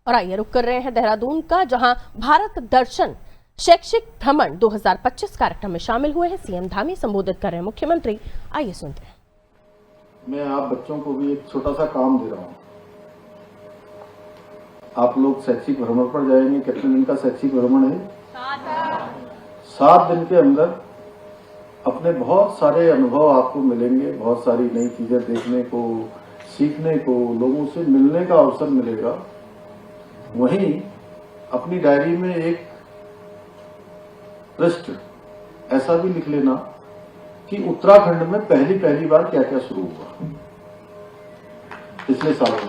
और आइए रुक कर रहे हैं देहरादून का, जहां भारत दर्शन शैक्षिक भ्रमण 2025 कार्यक्रम में शामिल हुए हैं सीएम धामी। संबोधित कर रहे हैं मुख्यमंत्री। आइए सुनते हैं। मैं आप बच्चों को भी एक छोटा सा काम दे रहा हूं। आप लोग शैक्षिक भ्रमण पर जाएंगे। कितने दिन का शैक्षिक भ्रमण है? 7 दिन के अंदर अपने बहुत सारे अनुभव आपको मिलेंगे, बहुत सारी नई चीजें देखने को, सीखने को, लोगों से मिलने का अवसर मिलेगा। वहीं अपनी डायरी में एक पृष्ठ ऐसा भी लिख लेना कि उत्तराखंड में पहली बार क्या क्या शुरू हुआ पिछले सालों में।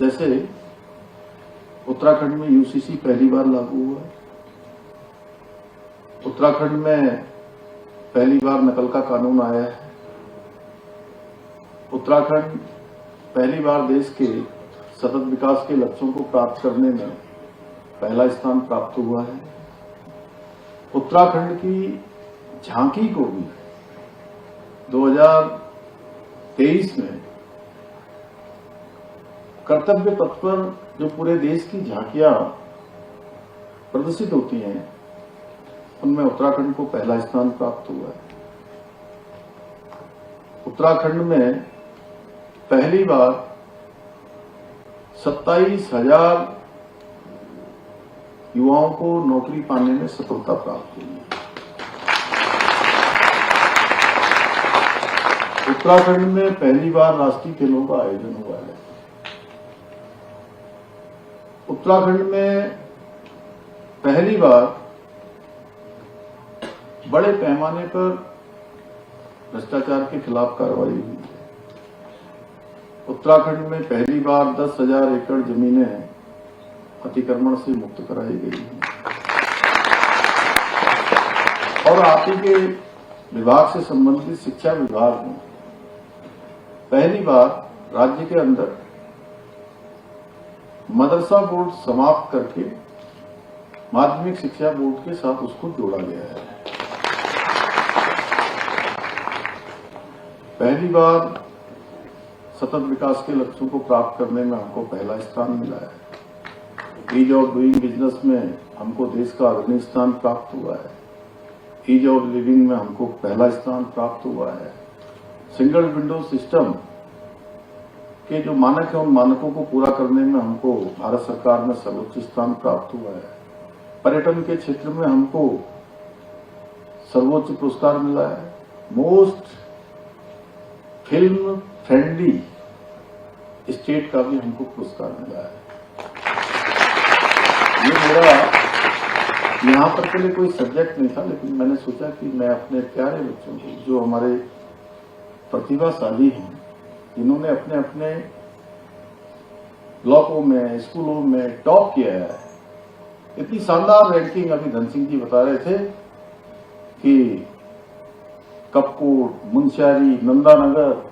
जैसे उत्तराखंड में यूसीसी पहली बार लागू हुआ है। उत्तराखंड में पहली बार नकल का कानून आया है। उत्तराखंड पहली बार देश के सतत विकास के लक्ष्यों को प्राप्त करने में पहला स्थान प्राप्त हुआ है। उत्तराखंड की झांकी को भी 2023 में कर्तव्य पथ पर जो पूरे देश की झांकियां प्रदर्शित होती हैं, उनमें उत्तराखंड को पहला स्थान प्राप्त हुआ है। उत्तराखंड में पहली बार 27,000 युवाओं को नौकरी पाने में सफलता प्राप्त हुई है। उत्तराखंड में पहली बार राष्ट्रीय खेलों का आयोजन हुआ है। उत्तराखंड में पहली बार बड़े पैमाने पर भ्रष्टाचार के खिलाफ कार्रवाई हुई है। उत्तराखंड में पहली बार 10,000 एकड़ जमीनें अतिक्रमण से मुक्त कराई गई है। और आप ही के विभाग से संबंधित शिक्षा विभाग में पहली बार राज्य के अंदर मदरसा बोर्ड समाप्त करके माध्यमिक शिक्षा बोर्ड के साथ उसको जोड़ा गया है। पहली बार सतत विकास के लक्ष्यों को प्राप्त करने में हमको पहला स्थान मिला है। ईज ऑफ डूइंग बिजनेस में हमको देश का अग्रणी स्थान प्राप्त हुआ है। ईज ऑफ लिविंग में हमको पहला स्थान प्राप्त हुआ है। सिंगल विंडो सिस्टम के जो मानक है, उन मानकों को पूरा करने में हमको भारत सरकार में सर्वोच्च स्थान प्राप्त हुआ है। पर्यटन के क्षेत्र में हमको सर्वोच्च पुरस्कार मिला है। मोस्ट फिल्म फ्रेंडली स्टेट का भी हमको पुरस्कार मिला है। ये मेरा यहाँ पर के लिए कोई सब्जेक्ट नहीं था, लेकिन मैंने सोचा कि मैं अपने प्यारे बच्चों को, जो हमारे प्रतिभाशाली हैं, जिन्होंने अपने अपने ब्लॉकों में, स्कूलों में टॉप किया है, इतनी शानदार रैंकिंग अभी धन सिंह जी बता रहे थे कि कपकोट, मुंशियारी, नंदानगर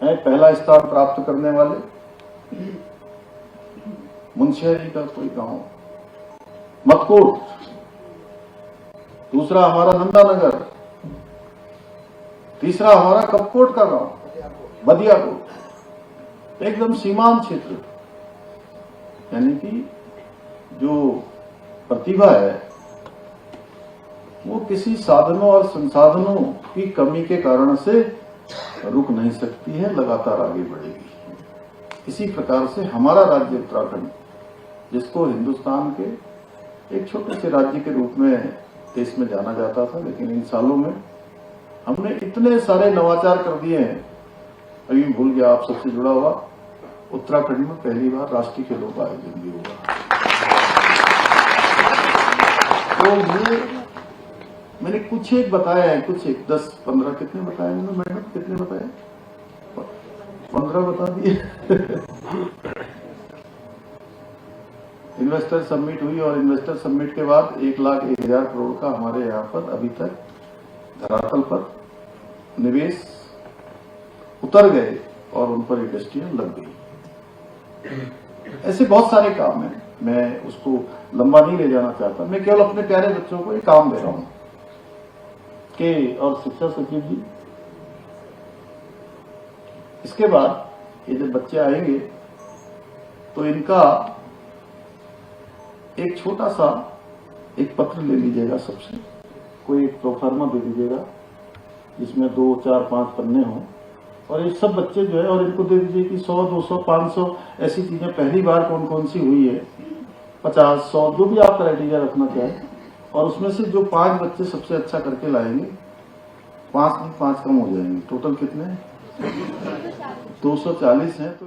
है पहला स्थान प्राप्त करने वाले। मुंशियारी का कोई गांव मतकोट, दूसरा हमारा नंदानगर, तीसरा हमारा कपकोट का गांव बदियाकोट। एकदम सीमांत क्षेत्र, यानी कि जो प्रतिभा है वो किसी साधनों और संसाधनों की कमी के कारण से रुक नहीं सकती है, लगातार आगे बढ़ेगी। इसी प्रकार से हमारा राज्य उत्तराखंड, जिसको हिंदुस्तान के एक छोटे से राज्य के रूप में देश में जाना जाता था, लेकिन इन सालों में हमने इतने सारे नवाचार कर दिए हैं। अभी भूल गया आप सबसे जुड़ा हुआ, उत्तराखंड में पहली बार राष्ट्रीय खेलों का आयोजन भी हुआ। तो ये मैंने कुछ एक बताया है, कुछ एक 10-15 कितने बताए मैडम? कितने बताए? 15 बता दिए। इन्वेस्टर समिट हुई और इन्वेस्टर समिट के बाद 1,01,000 करोड़ का हमारे यहाँ पर अभी तक धरातल पर निवेश उतर गए और उन पर इंडस्ट्रियां लग गई। ऐसे बहुत सारे काम हैं, मैं उसको लंबा नहीं ले जाना चाहता। मैं केवल अपने प्यारे बच्चों को एक काम दे रहा हूं कि, और शिक्षा सचिव जी, इसके बाद ये जब बच्चे आएंगे तो इनका एक छोटा सा एक पत्र ले लीजिएगा, सबसे कोई एक प्रोफार्मा दे दीजिएगा जिसमें 2, 4, 5 पन्ने हों, और ये सब बच्चे जो है और इनको दे दीजिए कि 100, 200, 500 ऐसी चीजें पहली बार कौन कौन सी हुई है, 50, 100 जो भी आप क्राइटेरिया रखना चाहें, और उसमें से जो 5 बच्चे सबसे अच्छा करके लाएंगे 5 कम हो जाएंगे। टोटल कितने 240 हैं। तो